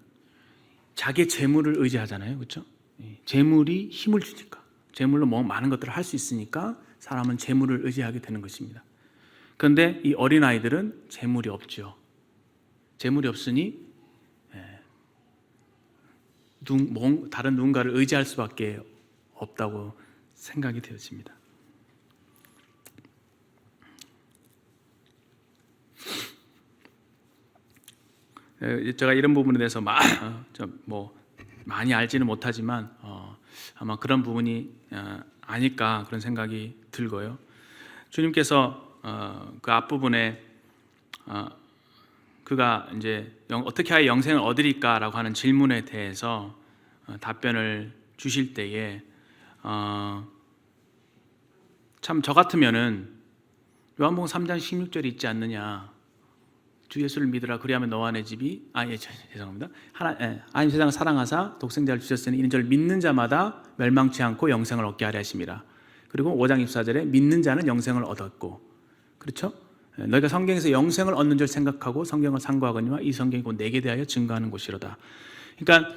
자기의 재물을 의지하잖아요. 그렇죠? 재물이 힘을 주니까, 재물로 뭐 많은 것들을 할 수 있으니까 사람은 재물을 의지하게 되는 것입니다. 그런데 이 어린아이들은 재물이 없죠. 재물이 없으니 다른 누군가를 의지할 수밖에 없다고 생각이 되어집니다. 제가 이런 부분에 대해서 많이 알지는 못하지만 아마 그런 부분이 아닐까 그런 생각이 들고요. 주님께서 그 앞부분에 그가 이제 어떻게 하여 영생을 얻으리까라고 하는 질문에 대해서 답변을 주실 때에 참 저 같으면은 요한복음 3장 16절이 있지 않느냐, 주 예수를 믿으라 그리하면 너와 내 집이 죄송합니다. 하나님 세상을 사랑하사 독생자를 주셨으니 이는 저를 믿는 자마다 멸망치 않고 영생을 얻게 하려 하심이라. 그리고 5장 24절에 믿는 자는 영생을 얻었고, 그렇죠? 너희가 성경에서 영생을 얻는 줄 생각하고 성경을 상고하거니와 이 성경이 곧 내게 대하여 증거하는 곳이로다. 그러니까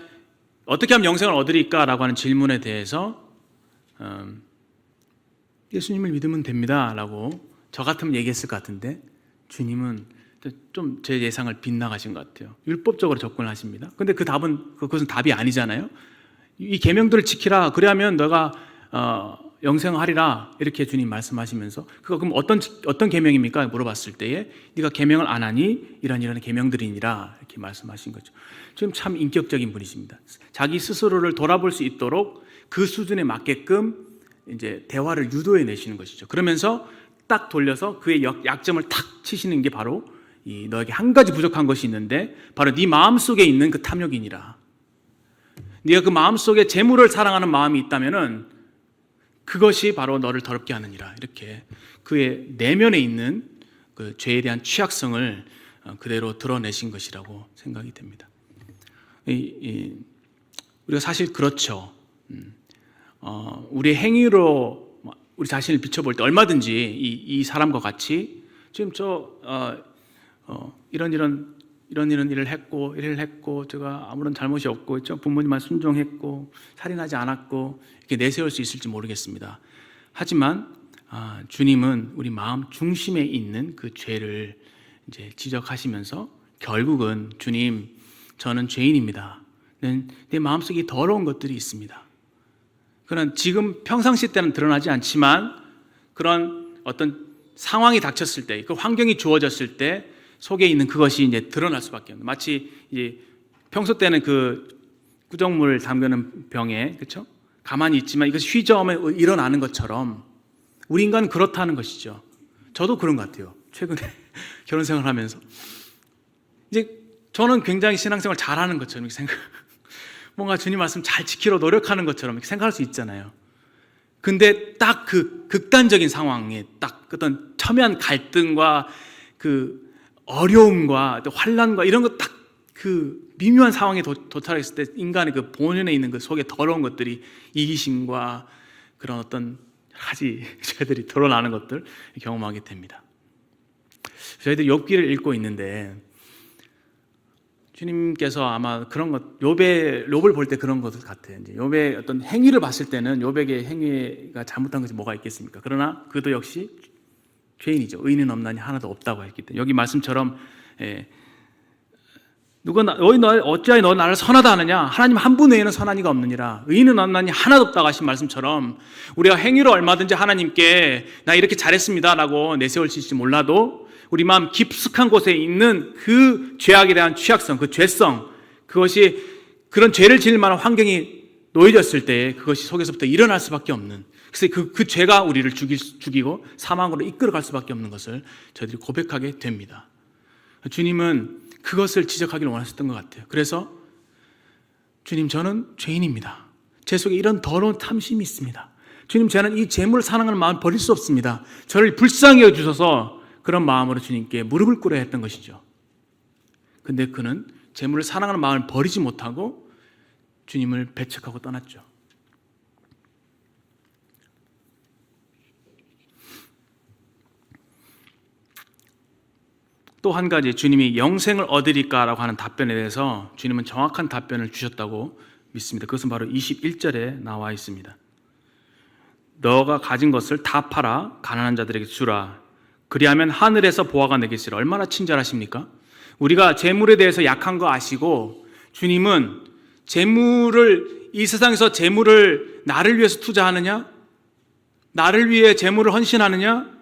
어떻게 하면 영생을 얻으리까라고 하는 질문에 대해서 예수님을 믿으면 됩니다라고 저 같으면 얘기했을 것 같은데 주님은 좀 제 예상을 빗나가신 것 같아요. 율법적으로 접근을 하십니다. 근데 그것은 답이 아니잖아요. 이 계명들을 지키라, 그래야면 너가 영생하리라, 이렇게 주님 말씀하시면서 그럼 어떤 계명입니까? 물어봤을 때에 네가 계명을 안 하니 이런 계명들이니라, 이렇게 말씀하신 거죠. 지금 참 인격적인 분이십니다. 자기 스스로를 돌아볼 수 있도록 그 수준에 맞게끔 이제 대화를 유도해 내시는 것이죠. 그러면서 딱 돌려서 그의 약점을 탁 치시는 게 바로 너에게 한 가지 부족한 것이 있는데 바로 네 마음속에 있는 그 탐욕이니라. 네가 그 마음속에 재물을 사랑하는 마음이 있다면은 그것이 바로 너를 더럽게 하느니라. 이렇게 그의 내면에 있는 그 죄에 대한 취약성을 그대로 드러내신 것이라고 생각이 됩니다. 우리가 사실 그렇죠. 우리의 행위로 우리 자신을 비춰볼 때 얼마든지 이 사람과 같이 지금 이런 일을 했고 제가 아무런 잘못이 없고 있죠. 부모님만 순종했고 살인하지 않았고 이렇게 내세울 수 있을지 모르겠습니다. 하지만 주님은 우리 마음 중심에 있는 그 죄를 이제 지적하시면서 결국은 주님, 저는 죄인입니다. 내 마음속에 더러운 것들이 있습니다. 그런 지금 평상시 때는 드러나지 않지만 그런 어떤 상황이 닥쳤을 때, 그 환경이 주어졌을 때 속에 있는 그것이 이제 드러날 수밖에 없는. 마치 이제 평소 때는 그 구정물 담그는 병에 그렇죠? 가만히 있지만 이것이 휘저으면 일어나는 것처럼 우리 인간은 그렇다는 것이죠. 저도 그런 것 같아요. 최근에 결혼 생활하면서 이제 저는 굉장히 신앙생활 잘하는 것처럼 이렇게 뭔가 주님 말씀 잘 지키려 노력하는 것처럼 이렇게 생각할 수 있잖아요. 근데 딱 그 극단적인 상황에 딱 어떤 첨예한 갈등과 그 어려움과 또 환난과 이런 거 딱 그 미묘한 상황에 도달했을 때 인간의 그 본연에 있는 그 속에 더러운 것들이 이기심과 그런 어떤 가지 죄들이 드러나는 것들 경험하게 됩니다. 저희들 욥기를 읽고 있는데 주님께서 아마 그런 것, 욥을 볼 때 그런 것 같아요. 이제 욥의 어떤 행위를 봤을 때는 욥에게 행위가 잘못한 것이 뭐가 있겠습니까? 그러나 그도 역시 죄인이죠. 의인은 없나니 하나도 없다고 했기 때문에 여기 말씀처럼 어찌하여 너 나를 선하다 하느냐? 하나님 한 분 외에는 선한 이가 없느니라. 의인은 없나니 하나도 없다고 하신 말씀처럼 우리가 행위로 얼마든지 하나님께 나 이렇게 잘했습니다라고 내세울 수 있을지 몰라도 우리 마음 깊숙한 곳에 있는 그 죄악에 대한 취약성, 그 죄성, 그것이 그런 죄를 지을 만한 환경이 놓여졌을 때 그것이 속에서부터 일어날 수밖에 없는, 그래서 그 죄가 우리를 죽이고 사망으로 이끌어갈 수밖에 없는 것을 저희들이 고백하게 됩니다. 주님은 그것을 지적하기를 원하셨던 것 같아요. 그래서 주님, 저는 죄인입니다. 제 속에 이런 더러운 탐심이 있습니다. 주님, 저는 이 재물을 사랑하는 마음을 버릴 수 없습니다. 저를 불쌍히 여주셔서 그런 마음으로 주님께 무릎을 꿇어야 했던 것이죠. 근데 그는 재물을 사랑하는 마음을 버리지 못하고 주님을 배척하고 떠났죠. 또 한 가지, 주님이 영생을 얻으리까라고 하는 답변에 대해서 주님은 정확한 답변을 주셨다고 믿습니다. 그것은 바로 21절에 나와 있습니다. 너가 가진 것을 다 팔아 가난한 자들에게 주라. 그리하면 하늘에서 보화가 내게 있으리라. 얼마나 친절하십니까? 우리가 재물에 대해서 약한 거 아시고 주님은 이 세상에서 재물을 나를 위해서 투자하느냐? 나를 위해 재물을 헌신하느냐?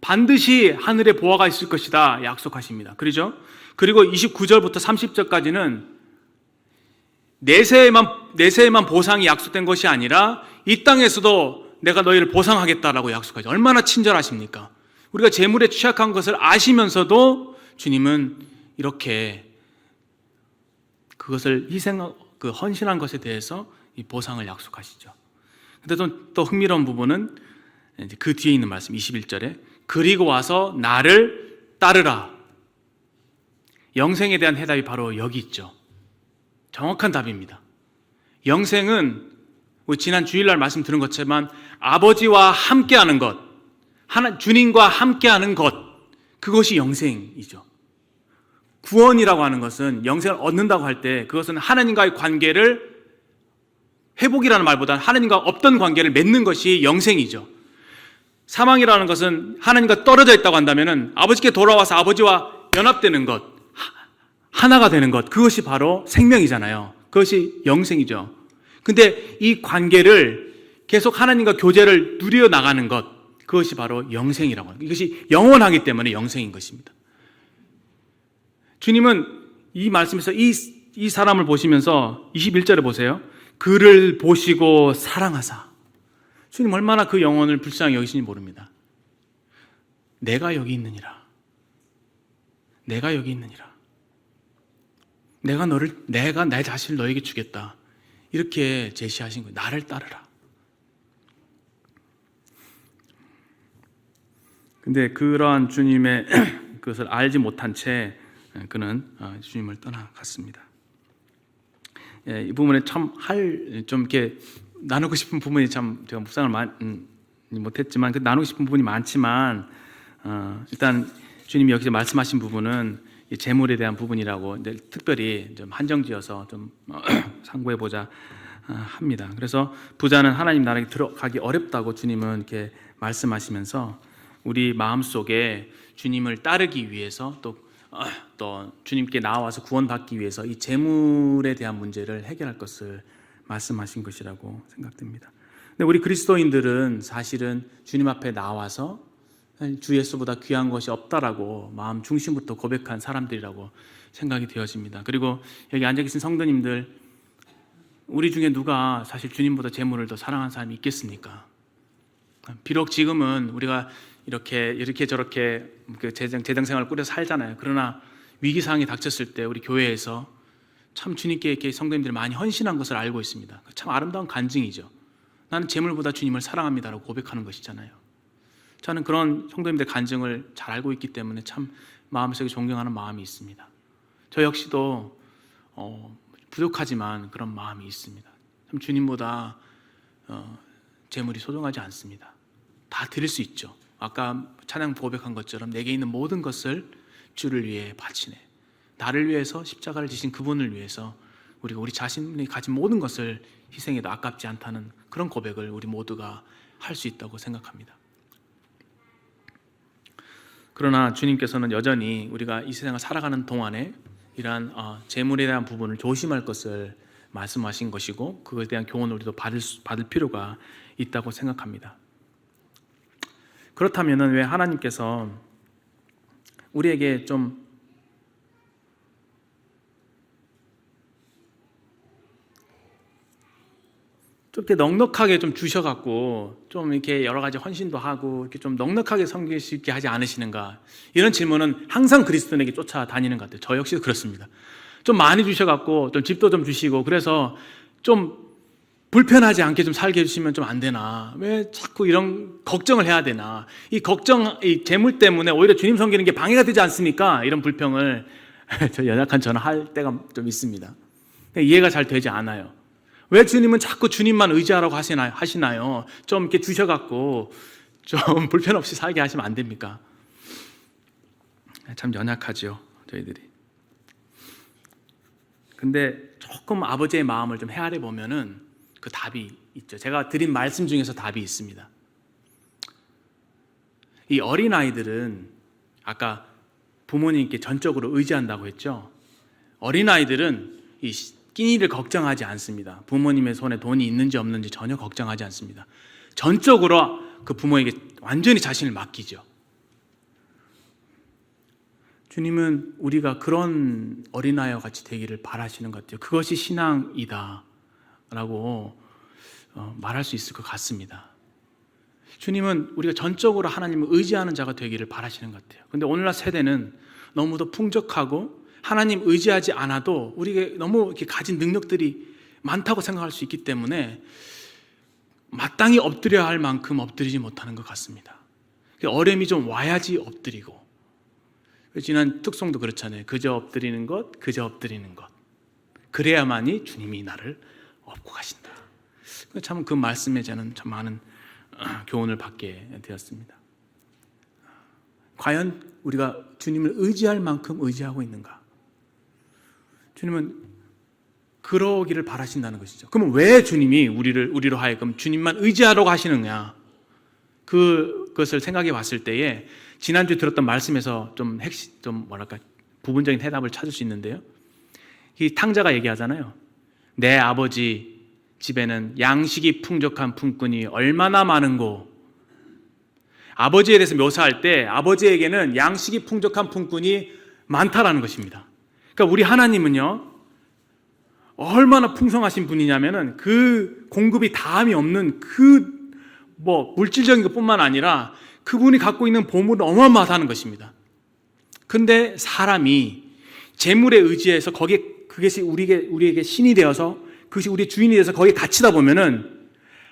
반드시 하늘에 보화가 있을 것이다 약속하십니다. 그렇죠? 그리고 29절부터 30절까지는 내세에만 보상이 약속된 것이 아니라 이 땅에서도 내가 너희를 보상하겠다라고 약속하죠. 얼마나 친절하십니까? 우리가 재물에 취약한 것을 아시면서도 주님은 이렇게 그것을 헌신한 것에 대해서 이 보상을 약속하시죠. 근데 또 흥미로운 부분은 그 뒤에 있는 말씀 21절에 그리고 와서 나를 따르라. 영생에 대한 해답이 바로 여기 있죠. 정확한 답입니다. 영생은 지난 주일날 말씀 들은 것처럼 아버지와 함께하는 것, 주님과 함께하는 것, 그것이 영생이죠. 구원이라고 하는 것은 영생을 얻는다고 할 때 그것은 하나님과의 관계를 회복이라는 말보다는 하나님과 없던 관계를 맺는 것이 영생이죠. 사망이라는 것은 하나님과 떨어져 있다고 한다면 아버지께 돌아와서 아버지와 연합되는 것, 하나가 되는 것, 그것이 바로 생명이잖아요. 그것이 영생이죠. 근데 이 관계를 계속 하나님과 교제를 누려 나가는 것, 그것이 바로 영생이라고 합니다. 이것이 영원하기 때문에 영생인 것입니다. 주님은 이 말씀에서 이 사람을 보시면서 21절에 보세요. 그를 보시고 사랑하사. 주님 얼마나 그 영혼을 불쌍히 여기시는지 모릅니다. 내가 여기 있느니라. 내가 여기 있느니라. 내가 내 자신을 너에게 주겠다. 이렇게 제시하신 거예요. 나를 따르라. 근데 그러한 주님의 그것을 알지 못한 채 그는 주님을 떠나갔습니다. 이 부분에 좀 이렇게 나누고 싶은 부분이 참 제가 묵상을 많이 못했지만 나누고 싶은 부분이 많지만 일단 주님이 여기서 말씀하신 부분은 이 재물에 대한 부분이라고 특별히 좀 한정지어서 좀 상고해 보자 합니다. 그래서 부자는 하나님 나라에 들어가기 어렵다고 주님은 이렇게 말씀하시면서 우리 마음 속에 주님을 따르기 위해서 또 주님께 나와서 구원받기 위해서 이 재물에 대한 문제를 해결할 것을 말씀하신 것이라고 생각됩니다. 근데 우리 그리스도인들은 사실은 주님 앞에 나와서 주 예수보다 귀한 것이 없다라고 마음 중심부터 고백한 사람들이라고 생각이 되어집니다. 그리고 여기 앉아 계신 성도님들, 우리 중에 누가 사실 주님보다 재물을 더 사랑하는 사람이 있겠습니까? 비록 지금은 우리가 이렇게 저렇게 재정 생활을 꾸려 살잖아요. 그러나 위기 상황이 닥쳤을 때 우리 교회에서 참 주님께 이렇게 성도님들이 많이 헌신한 것을 알고 있습니다. 참 아름다운 간증이죠. 나는 재물보다 주님을 사랑합니다라고 고백하는 것이잖아요. 저는 그런 성도님들의 간증을 잘 알고 있기 때문에 참 마음속에 존경하는 마음이 있습니다. 저 역시도 부족하지만 그런 마음이 있습니다. 참 주님보다 재물이 소중하지 않습니다. 다 드릴 수 있죠. 아까 찬양 고백한 것처럼 내게 있는 모든 것을 주를 위해 바치네. 나를 위해서 십자가를 지신 그분을 위해서 우리가 우리 자신이 가진 모든 것을 희생해도 아깝지 않다는 그런 고백을 우리 모두가 할 수 있다고 생각합니다. 그러나 주님께서는 여전히 우리가 이 세상을 살아가는 동안에 이러한 재물에 대한 부분을 조심할 것을 말씀하신 것이고 그것에 대한 교훈을 우리도 받을 필요가 있다고 생각합니다. 그렇다면 왜 하나님께서 우리에게 좀 이렇게 넉넉하게 좀 주셔갖고 좀 이렇게 여러 가지 헌신도 하고 이렇게 좀 넉넉하게 섬길 수 있게 하지 않으시는가? 이런 질문은 항상 그리스도인에게 쫓아다니는 것 같아요. 저 역시도 그렇습니다. 좀 많이 주셔갖고 좀 집도 좀 주시고 그래서 좀 불편하지 않게 좀 살게 해주시면 좀 안 되나? 왜 자꾸 이런 걱정을 해야 되나? 이 재물 때문에 오히려 주님 섬기는 게 방해가 되지 않습니까? 이런 불평을 저 연약한 저는 할 때가 좀 있습니다. 이해가 잘 되지 않아요. 왜 주님은 자꾸 주님만 의지하라고 하시나요? 좀 이렇게 주셔갖고 좀 불편 없이 살게 하시면 안 됩니까? 참 연약하죠, 저희들이. 근데 조금 아버지의 마음을 좀 헤아려 보면은 그 답이 있죠. 제가 드린 말씀 중에서 답이 있습니다. 이 어린아이들은 아까 부모님께 전적으로 의지한다고 했죠. 어린아이들은 이 끼니를 걱정하지 않습니다. 부모님의 손에 돈이 있는지 없는지 전혀 걱정하지 않습니다. 전적으로 그 부모에게 완전히 자신을 맡기죠. 주님은 우리가 그런 어린아이와 같이 되기를 바라시는 것 같아요. 그것이 신앙이다 라고 말할 수 있을 것 같습니다. 주님은 우리가 전적으로 하나님을 의지하는 자가 되기를 바라시는 것 같아요. 근데 오늘날 세대는 너무도 풍족하고 하나님 의지하지 않아도 우리가 너무 이렇게 가진 능력들이 많다고 생각할 수 있기 때문에 마땅히 엎드려야 할 만큼 엎드리지 못하는 것 같습니다. 어려움이 좀 와야지 엎드리고, 지난 특송도 그렇잖아요. 그저 엎드리는 것, 그저 엎드리는 것. 그래야만이 주님이 나를 업고 가신다. 참 그 말씀에 저는 참 많은 교훈을 받게 되었습니다. 과연 우리가 주님을 의지할 만큼 의지하고 있는가? 주님은 그러기를 바라신다는 것이죠. 그러면 왜 주님이 우리로 하여금 주님만 의지하라고 하시느냐? 그것을 생각해 봤을 때에 지난주에 들었던 말씀에서 좀 부분적인 해답을 찾을 수 있는데요. 이 탕자가 얘기하잖아요. 내 아버지 집에는 양식이 풍족한 품꾼이 얼마나 많은고. 아버지에 대해서 묘사할 때 아버지에게는 양식이 풍족한 품꾼이 많다라는 것입니다. 그러니까 우리 하나님은요, 얼마나 풍성하신 분이냐면은 그 공급이 다함이 없는 물질적인 것뿐만 아니라 그분이 갖고 있는 보물은 어마어마하다는 것입니다. 근데 사람이 재물에 의지해서 그것이 우리에게 신이 되어서 그것이 우리의 주인이 돼서 거기에 갇히다 보면은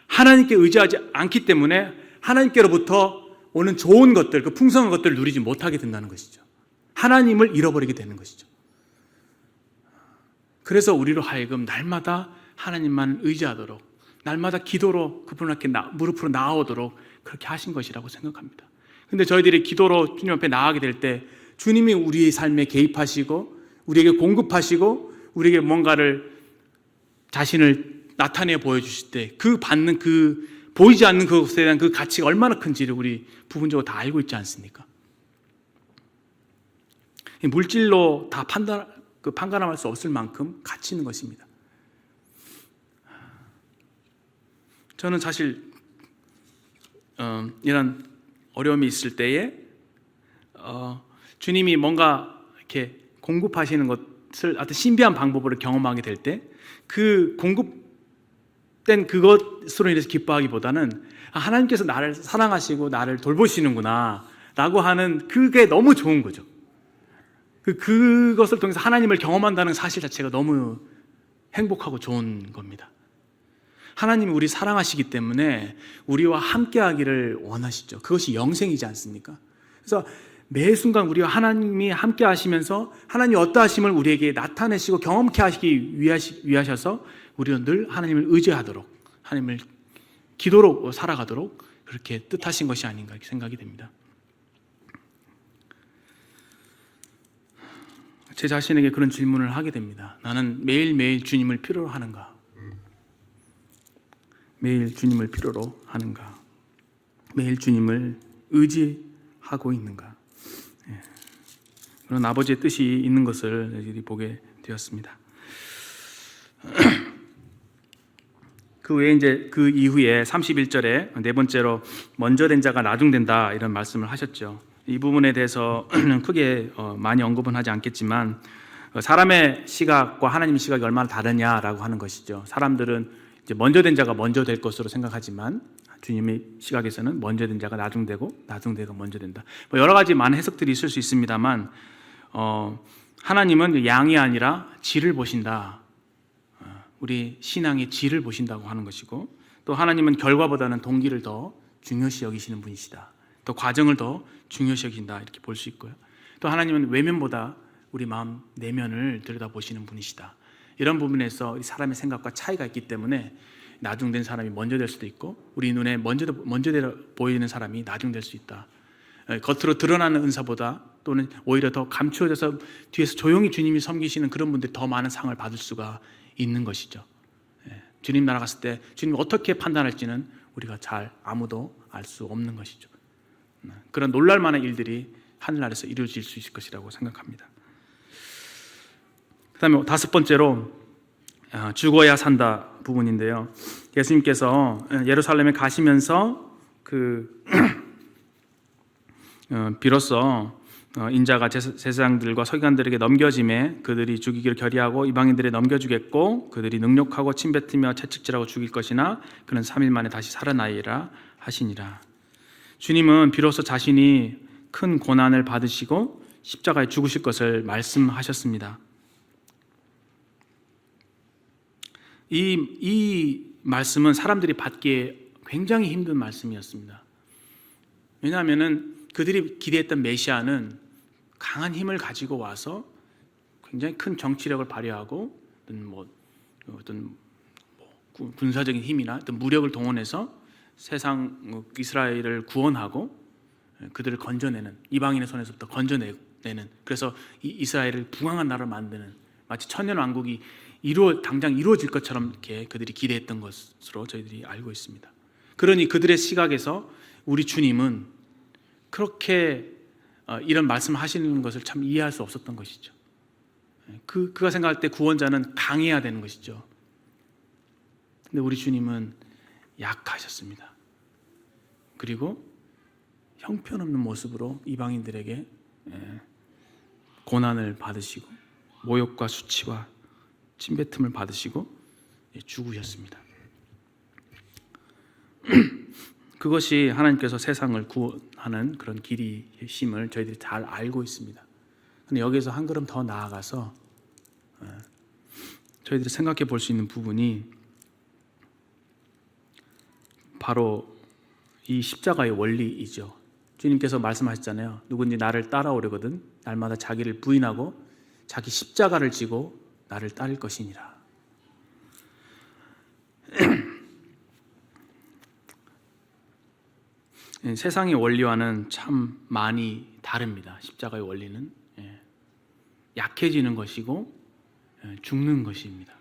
하나님께 의지하지 않기 때문에 하나님께로부터 오는 좋은 것들, 그 풍성한 것들을 누리지 못하게 된다는 것이죠. 하나님을 잃어버리게 되는 것이죠. 그래서 우리로 하여금 날마다 하나님만 의지하도록, 날마다 기도로 그분 앞에 무릎으로 나아오도록 그렇게 하신 것이라고 생각합니다. 근데 저희들이 기도로 주님 앞에 나아가게 될 때 주님이 우리의 삶에 개입하시고 우리에게 공급하시고 우리에게 뭔가를 자신을 나타내 보여주실 때 그 받는 그 보이지 않는 그것에 대한 그 가치가 얼마나 큰지를 우리 부분적으로 다 알고 있지 않습니까? 물질로 다 판가름할 수 없을 만큼 가치 있는 것입니다. 저는 사실 이런 어려움이 있을 때에 주님이 뭔가 이렇게 공급하시는 것을 어떤 신비한 방법으로 경험하게 될 때 그 공급된 그것으로 인해서 기뻐하기보다는 하나님께서 나를 사랑하시고 나를 돌보시는구나 라고 하는 그게 너무 좋은 거죠. 그것을 통해서 하나님을 경험한다는 사실 자체가 너무 행복하고 좋은 겁니다. 하나님이 우리 사랑하시기 때문에 우리와 함께하기를 원하시죠. 그것이 영생이지 않습니까? 그래서 매 순간 우리와 하나님이 함께 하시면서 하나님이 어떠하심을 우리에게 나타내시고 경험케 하시기 위하셔서 우리는 늘 하나님을 의지하도록, 하나님을 기도로 살아가도록 그렇게 뜻하신 것이 아닌가 생각이 됩니다. 제 자신에게 그런 질문을 하게 됩니다. 나는 매일매일 주님을 필요로 하는가? 매일 주님을 필요로 하는가? 매일 주님을 의지하고 있는가? 그런 아버지의 뜻이 있는 것을 저희들이 보게 되었습니다. 그 외에 이제 그 이후에 31절에 네 번째로 먼저 된 자가 나중된다 이런 말씀을 하셨죠. 이 부분에 대해서는 크게 많이 언급은 하지 않겠지만 사람의 시각과 하나님의 시각이 얼마나 다르냐라고 하는 것이죠. 사람들은 이제 먼저 된 자가 먼저 될 것으로 생각하지만 주님의 시각에서는 먼저 된 자가 나중되고 나중되고 먼저 된다. 여러 가지 많은 해석들이 있을 수 있습니다만 하나님은 양이 아니라 질을 보신다. 우리 신앙의 질을 보신다고 하는 것이고 또 하나님은 결과보다는 동기를 더 중요시 여기시는 분이시다. 또 과정을 더 중요시 여기신다 이렇게 볼 수 있고요. 또 하나님은 외면보다 우리 마음 내면을 들여다보시는 분이시다. 이런 부분에서 사람의 생각과 차이가 있기 때문에 나중된 사람이 먼저 될 수도 있고 우리 눈에 먼저 보이는 사람이 나중될 수 있다. 겉으로 드러나는 은사보다 또는 오히려 더 감추어져서 뒤에서 조용히 주님이 섬기시는 그런 분들이 더 많은 상을 받을 수가 있는 것이죠. 주님 나라 갔을 때 주님이 어떻게 판단할지는 우리가 잘 아무도 알 수 없는 것이죠. 그런 놀랄 만한 일들이 하늘나라에서 이루어질 수 있을 것이라고 생각합니다. 그 다음에 다섯 번째로 죽어야 산다 부분인데요. 예수님께서 예루살렘에 가시면서 비로소 인자가 제사장들과 서기관들에게 넘겨짐에 그들이 죽이기를 결의하고 이방인들에 넘겨주겠고 그들이 능욕하고 침뱉으며 채찍질하고 죽일 것이나 그는 3일 만에 다시 살아나리라 하시니라. 주님은 비로소 자신이 큰 고난을 받으시고 십자가에 죽으실 것을 말씀하셨습니다. 이 말씀은 사람들이 받기에 굉장히 힘든 말씀이었습니다. 왜냐하면 그들이 기대했던 메시아는 강한 힘을 가지고 와서 굉장히 큰 정치력을 발휘하고 어떤 군사적인 힘이나 어떤 무력을 동원해서 세상 이스라엘을 구원하고 그들을 건져내는 이방인의 손에서부터 건져내는 그래서 이스라엘을 부강한 나라를 만드는 마치 천년왕국이 당장 이루어질 것처럼 이렇게 그들이 기대했던 것으로 저희들이 알고 있습니다. 그러니 그들의 시각에서 우리 주님은 그렇게 이런 말씀을 하시는 것을 참 이해할 수 없었던 것이죠. 그가 생각할 때 구원자는 강해야 되는 것이죠. 근데 우리 주님은 약하셨습니다. 그리고 형편없는 모습으로 이방인들에게 고난을 받으시고 모욕과 수치와 침뱉음을 받으시고 죽으셨습니다. 그것이 하나님께서 세상을 구원하는 그런 길이심을 저희들이 잘 알고 있습니다. 근데 여기서 한 걸음 더 나아가서 저희들이 생각해 볼 수 있는 부분이 바로 이 십자가의 원리이죠. 주님께서 말씀하셨잖아요. 누군지 나를 따라오려거든 날마다 자기를 부인하고 자기 십자가를 지고 나를 따를 것이니라. 세상의 원리와는 참 많이 다릅니다. 십자가의 원리는 약해지는 것이고 죽는 것입니다.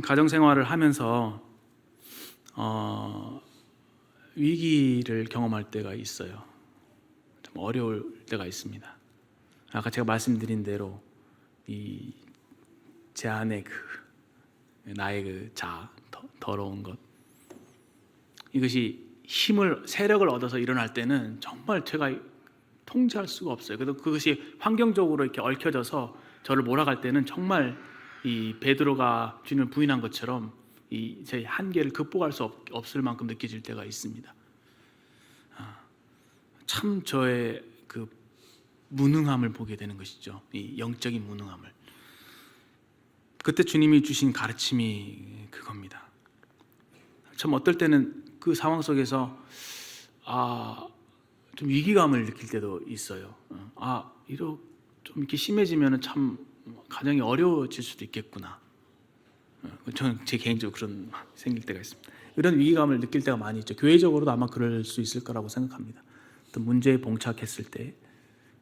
가정생활을 하면서 위기를 경험할 때가 있어요. 좀 어려울 때가 있습니다. 아까 제가 말씀드린 대로 제 안에 나의 더러운 것, 이것이 세력을 얻어서 일어날 때는 정말 제가 통제할 수가 없어요. 그래서 그것이 환경적으로 이렇게 얽혀져서 저를 몰아갈 때는 정말 이 베드로가 주님을 부인한 것처럼 제 한계를 극복할 수 없을 만큼 느껴질 때가 있습니다. 참 저의 그 무능함을 보게 되는 것이죠. 이 영적인 무능함을. 그때 주님이 주신 가르침이 그겁니다. 참 어떨 때는 그 상황 속에서 좀 위기감을 느낄 때도 있어요. 좀 이렇게 심해지면은 참 가정이 어려워질 수도 있겠구나. 저는 제 개인적으로 그런 생길 때가 있습니다. 이런 위기감을 느낄 때가 많이 있죠. 교회적으로도 아마 그럴 수 있을 거라고 생각합니다. 어떤 문제에 봉착했을 때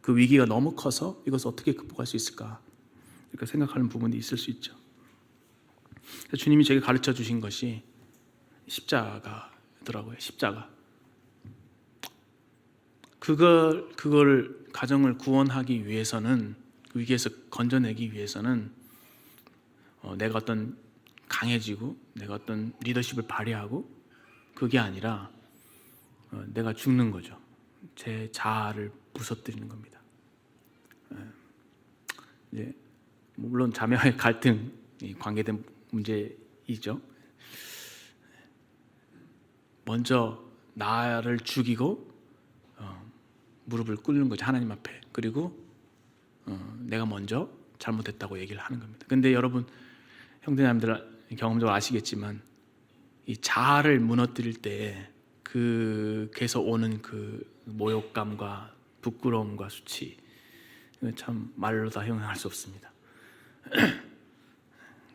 그 위기가 너무 커서 이것을 어떻게 극복할 수 있을까 이렇게 생각하는 부분이 있을 수 있죠. 주님이 제게 가르쳐 주신 것이 십자가더라고요. 십자가. 그걸 가정을 구원하기 위해서는, 위기에서 건져내기 위해서는 내가 어떤 강해지고 내가 어떤 리더십을 발휘하고 그게 아니라 내가 죽는 거죠. 제 자아를 부서뜨리는 겁니다. 물론 자매와의 갈등이 관계된 문제이죠. 먼저 나를 죽이고 무릎을 꿇는 거죠, 하나님 앞에. 그리고 내가 먼저 잘못했다고 얘기를 하는 겁니다. 근데 여러분, 형제자매들 경험적으로 아시겠지만 이 자아를 무너뜨릴 때 그에서 오는 그 모욕감과 부끄러움과 수치, 참 말로 다 형용할 수 없습니다.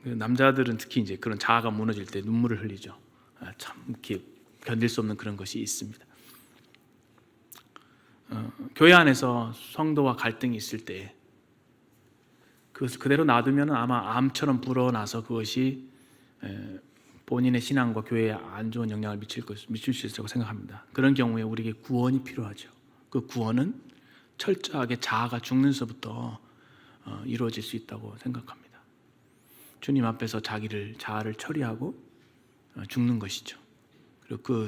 남자들은 특히 이제 그런 자아가 무너질 때 눈물을 흘리죠. 참 이렇게 견딜 수 없는 그런 것이 있습니다. 교회 안에서 성도와 갈등이 있을 때 그것을 그대로 놔두면 아마 암처럼 불어나서 그것이 본인의 신앙과 교회에 안 좋은 영향을 미칠 수 있다고 생각합니다. 그런 경우에 우리에게 구원이 필요하죠. 그 구원은 철저하게 자아가 죽는 데서부터 이루어질 수 있다고 생각합니다. 주님 앞에서 자아를 처리하고 죽는 것이죠. 그리고